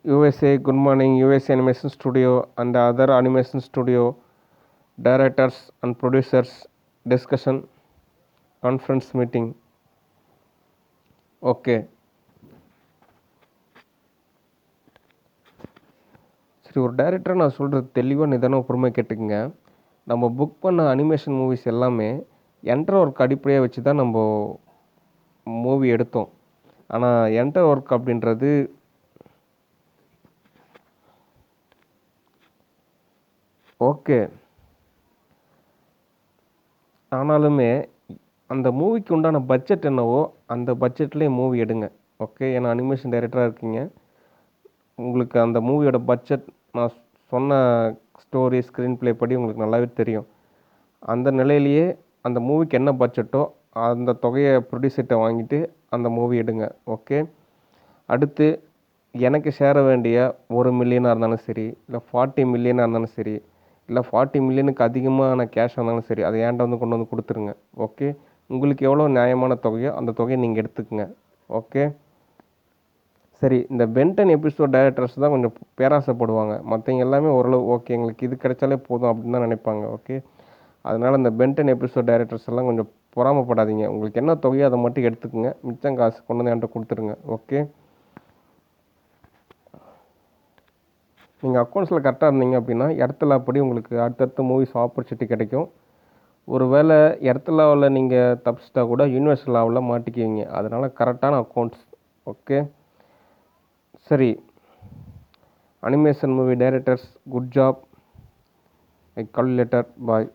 USA, good morning, USA Animation Studio and other animation studio directors and producers discussion conference meeting. Okay. சரி, ஒரு டைரக்டராக நான் சொல்கிறது தெளிவாக நிதானமாக பொறுமையாக கேட்டுக்குங்க. நம்ம புக் பண்ண அனிமேஷன் மூவிஸ் எல்லாமே என்டர் ஒர்க் அடிப்படையாக வச்சு தான் நம்ம மூவி எடுத்தோம். ஆனால் என்டர் ஒர்க் அப்படின்றது ஓகே, ஆனாலுமே அந்த மூவிக்கு உண்டான பட்ஜெட் என்னவோ அந்த பட்ஜெட்லேயே மூவி எடுங்க. ஓகே, ஏன்னா அனிமேஷன் டைரக்டராக இருக்கீங்க, உங்களுக்கு அந்த மூவியோட பட்ஜெட் நான் சொன்ன ஸ்டோரி ஸ்க்ரீன் ப்ளே படி உங்களுக்கு நல்லாவே தெரியும். அந்த நிலையிலேயே அந்த மூவிக்கு என்ன பட்ஜெட்டோ அந்த தொகையை ப்ரொடியூசர்கிட்ட வாங்கிட்டு அந்த மூவி எடுங்க. ஓகே, அடுத்து எனக்கு சேர வேண்டிய 1 மில்லியனாக இருந்தாலும் சரி, இல்லை 40 மில்லியனாக இருந்தாலும் சரி, இல்லை 40 மில்லியனுக்கு அதிகமான கேஷ் இருந்தாலும் சரி, அதை ஏன்ட்ட வந்து கொண்டு வந்து கொடுத்துருங்க. ஓகே, உங்களுக்கு எவ்வளோ நியாயமான தொகையோ அந்த தொகையை நீங்கள் எடுத்துக்கங்க. ஓகே, சரி. இந்த பென்டன் எபிசோட் டைரக்டர்ஸ் தான் கொஞ்சம் பேராசைப்படுவாங்க. மற்றவங்க எல்லாமே ஓரளவு ஓகே, எங்களுக்கு இது கிடைச்சாலே போதும் அப்படின்னு தான் நினைப்பாங்க. ஓகே, அதனால் இந்த பென்டன் எபிசோட் டைரக்டர்ஸ் எல்லாம் கொஞ்சம் பொறாமப்படாதீங்க. உங்களுக்கு என்ன தொகையோ அதை மட்டும் எடுத்துக்கங்க, மிச்சம் காசு கொண்டு வந்து என்கிட்ட கொடுத்துருங்க. ஓகே, நீங்கள் அக்கௌண்ட்ஸில் கரெக்டாக இருந்தீங்க அப்படின்னா இடத்துல அப்படி உங்களுக்கு அடுத்தடுத்த மூவிஸ் ஆப்பர்ச்சுனிட்டி கிடைக்கும். ஒரு வேளை இடத்துலாவில் நீங்கள் தப்பிச்சிட்டா கூட யூனிவர்சல் லாவில் மாட்டிக்குவீங்க. அதனால் கரெக்டான அக்கௌண்ட்ஸ். ஓகே, சரி. Animation movie directors, good job. I call later. Bye.